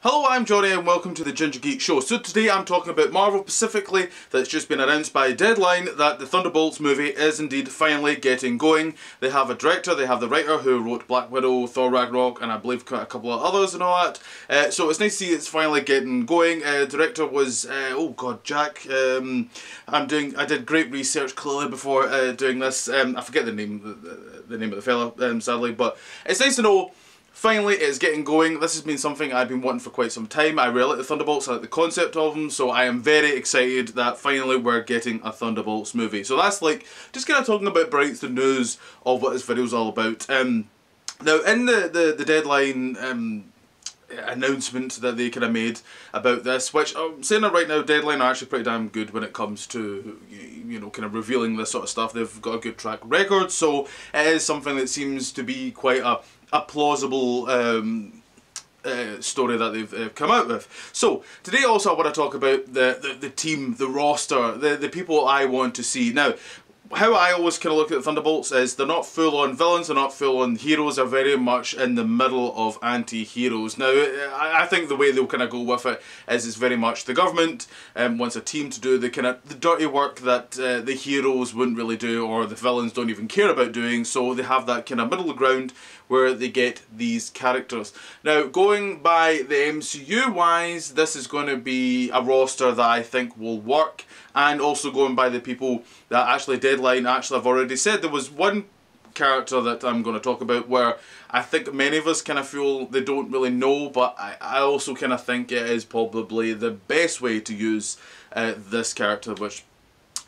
Hello, I'm Johnny and welcome to the Ginger Geek Show. So today I'm talking about Marvel, specifically that's just been announced by Deadline that the Thunderbolts movie is indeed finally getting going. They have a director, they have the writer who wrote Black Widow, Thor Ragnarok, and I believe a couple of others and all that. So it's nice to see it's finally getting going. Director was, Jack. I did great research clearly before doing this. I forget the name of the fella, sadly, but it's nice to know finally it's getting going. This has been something I've been wanting for quite some time. I really like the Thunderbolts, I like the concept of them, so I am very excited that finally we're getting a Thunderbolts movie. So that's like, just kind of talking about breaks the news of what this video is all about. Now in the Deadline announcement that they kind of made about this, which I'm saying that right now, Deadline are actually pretty damn good when it comes to, you know, kind of revealing this sort of stuff. They've got a good track record, so it is something that seems to be quite a plausible story that they've come out with. So today also I want to talk about the team, the roster, the people I want to see. Now, how I always kind of look at the Thunderbolts is they're not full-on villains, they're not full-on heroes, they're very much in the middle of anti-heroes. Now, I think the way they'll kind of go with it is it's very much the government wants a team to do the kind of the dirty work that the heroes wouldn't really do, or the villains don't even care about doing, so they have that kind of middle ground where they get these characters. Now, going by the MCU wise, this is going to be a roster that I think will work, and also going by the people that actually Deadline actually have already said. There was one character that I'm going to talk about where I think many of us kind of feel they don't really know, but I also kind of think it is probably the best way to use this character, which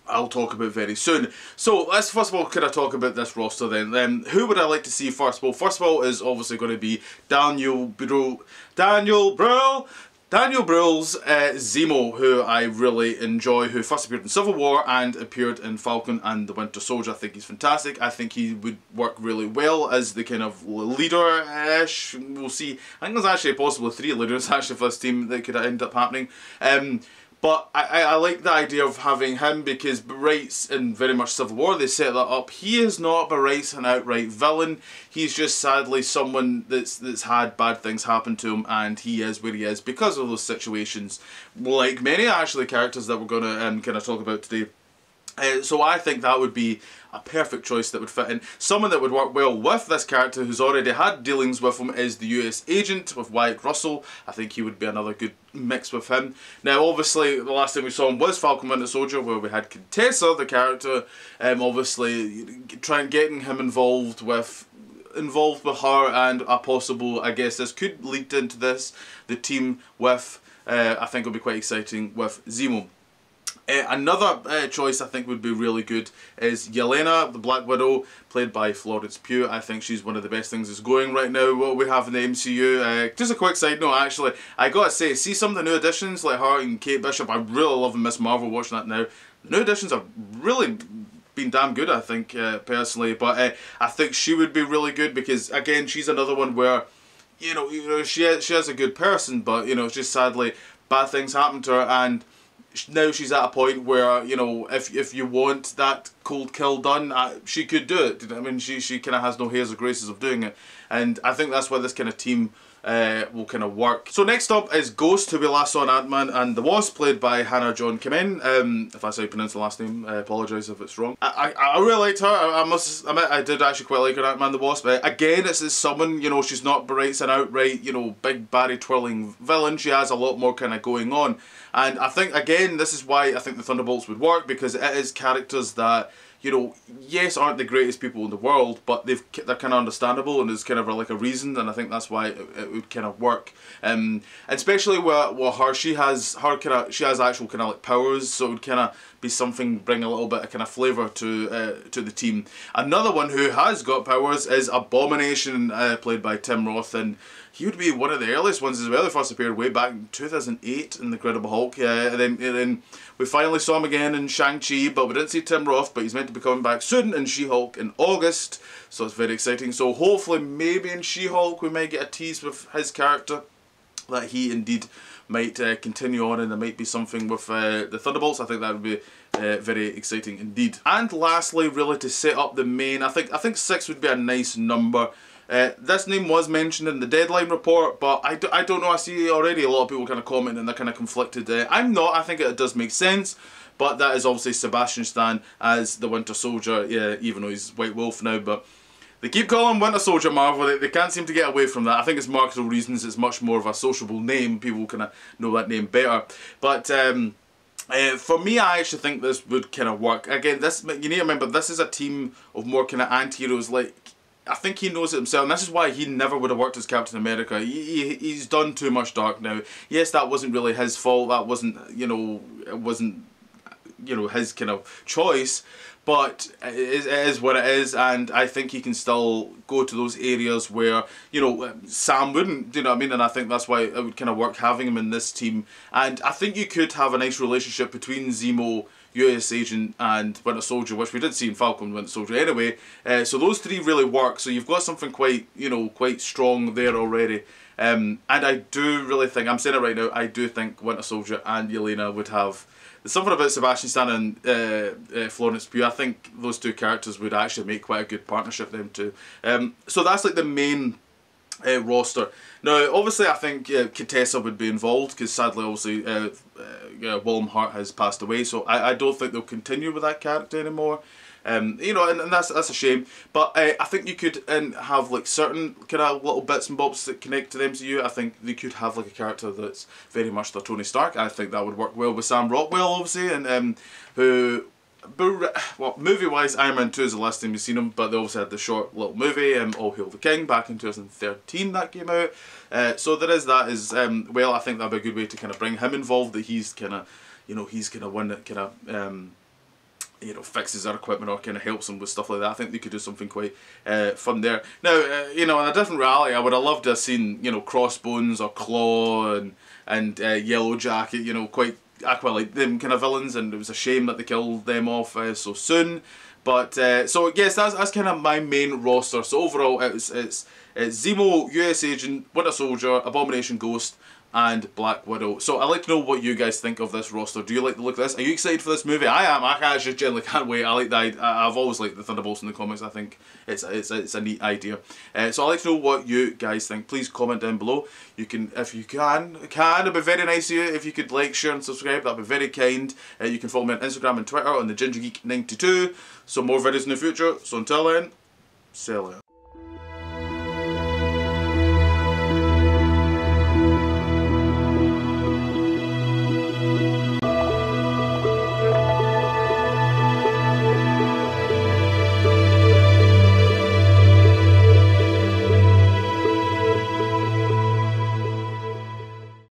I'll talk about very soon. So let's first of all kind of talk about this roster then. Who would I like to see first? Well, first of all is obviously going to be Daniel Brühl's Zemo, who I really enjoy, who first appeared in Civil War and appeared in Falcon and the Winter Soldier. I think he's fantastic. I think he would work really well as the kind of leader-ish. We'll see. I think there's actually possibly 3 leaders actually for this team that could end up happening. But I like the idea of having him because right in very much Civil War they set that up. He is not by rights an outright villain. He's just sadly someone that's had bad things happen to him, and he is where he is because of those situations. Like many actually characters that we're going to kind of talk about today. So I think that would be a perfect choice that would fit in. Someone that would work well with this character who's already had dealings with him is the US agent with Wyatt Russell. I think he would be another good mix with him. Now obviously the last time we saw him was Falcon Winter Soldier, where we had Contessa, the character, obviously getting him involved with her, and a possible, I guess this could lead into this, the team with, I think will be quite exciting with Zemo. Another choice I think would be really good is Yelena, the Black Widow, played by Florence Pugh. I think she's one of the best things that's going right now, what we have in the MCU. Just a quick side note actually, I gotta say, see some of the new additions like her and Kate Bishop. I really love Miss Marvel watching that now. The new additions have really been damn good, I think, personally, but I think she would be really good because, again, she's another one where, you know, she has a good person, but, you know, just sadly bad things happen to her, and now she's at a point where, you know, if you want that cold kill done, she could do it. I mean, she kind of has no hairs or graces of doing it, and I think that's why this kind of team will kind of work. So next up is Ghost, who we last saw in Ant-Man and the Wasp, played by Hannah John Kamen. If that's how you pronounce the last name, I apologise if it's wrong. I really liked her. I must admit, I did actually quite like her in Ant-Man and the Wasp. Again, it's someone, you know, she's not an outright, you know, big Barry twirling villain. She has a lot more kind of going on. And I think, again, this is why I think the Thunderbolts would work, because it is characters that, you know, yes, aren't the greatest people in the world, but they're kind of understandable, and there's kind of like a reason, and I think that's why it would kind of work. And especially with her, she has actual kind of like powers, so it would kind of be something, bring a little bit of kind of flavour to the team. Another one who has got powers is Abomination, played by Tim Roth, and he would be one of the earliest ones as well. He first appeared way back in 2008 in The Incredible Hulk. And then we finally saw him again in Shang-Chi, but we didn't see Tim Roth, but he's meant to be coming back soon in She-Hulk in August, so it's very exciting. So hopefully maybe in She-Hulk we might get a tease with his character, that he indeed might continue on, and there might be something with the Thunderbolts. I think that would be very exciting indeed. And lastly, really to set up the main, I think 6 would be a nice number. This name was mentioned in the Deadline report, but I don't know. I see already a lot of people kind of commenting and they're kind of conflicted. I'm not. I think it does make sense, but that is obviously Sebastian Stan as the Winter Soldier, yeah, even though he's White Wolf now. But they keep calling him Winter Soldier, Marvel. They can't seem to get away from that. I think it's marketable reasons. It's much more of a sociable name. People kind of know that name better. But for me, I actually think this would kind of work. Again, you need to remember, this is a team of more kind of anti-heroes. Like, I think he knows it himself, and this is why he never would have worked as Captain America. He's done too much dark now. Yes, that wasn't really his fault. That wasn't, you know, it wasn't, you know, his kind of choice. But it is what it is, and I think he can still go to those areas where, you know, Sam wouldn't, do you know what I mean? And I think that's why it would kind of work having him in this team. And I think you could have a nice relationship between Zemo, US Agent and Winter Soldier, which we did see in Falcon and Winter Soldier anyway. So those three really work. So you've got something quite, you know, quite strong there already. And I do really think, I'm saying it right now, I do think Winter Soldier and Yelena would have... There's something about Sebastian Stan and Florence Pugh. I think those two characters would actually make quite a good partnership, them two. So that's like the main roster. Now, obviously, I think Contessa would be involved because sadly, obviously, Willem Hart has passed away. So I don't think they'll continue with that character anymore. You know, and that's a shame. But I think you could have like certain kind of little bits and bobs that connect to the MCU. I think they could have like a character that's very much their Tony Stark. I think that would work well with Sam Rockwell, obviously, and who. Well, movie-wise, Iron Man 2 is the last time you've seen him, but they also had the short little movie, All Hail the King, back in 2013 that came out. So there is that as well. I think that'd be a good way to kind of bring him involved, that he's kind of, you know, he's kind of one that kind of, you know, fixes our equipment or kind of helps them with stuff like that. I think they could do something quite fun there. Now, you know, in a different reality, I would have loved to have seen, you know, Crossbones or Claw and Yellow Jacket, you know, quite like them kind of villains, and it was a shame that they killed them off so soon. But so yes, that's kind of my main roster. So overall, it's Zemo, US Agent, Winter Soldier, Abomination, Ghost, and Black Widow. So I'd like to know what you guys think of this roster. Do you like the look of this? Are you excited for this movie? I am. I actually generally can't wait. I like that. I've always liked the Thunderbolts in the comics. I think it's a neat idea. So I'd like to know what you guys think. Please comment down below. You can, if you can, it'd be very nice of you if you could like, share, and subscribe. That'd be very kind. You can follow me on Instagram and Twitter on the GingerGeek92. So more videos in the future. So until then, see you later.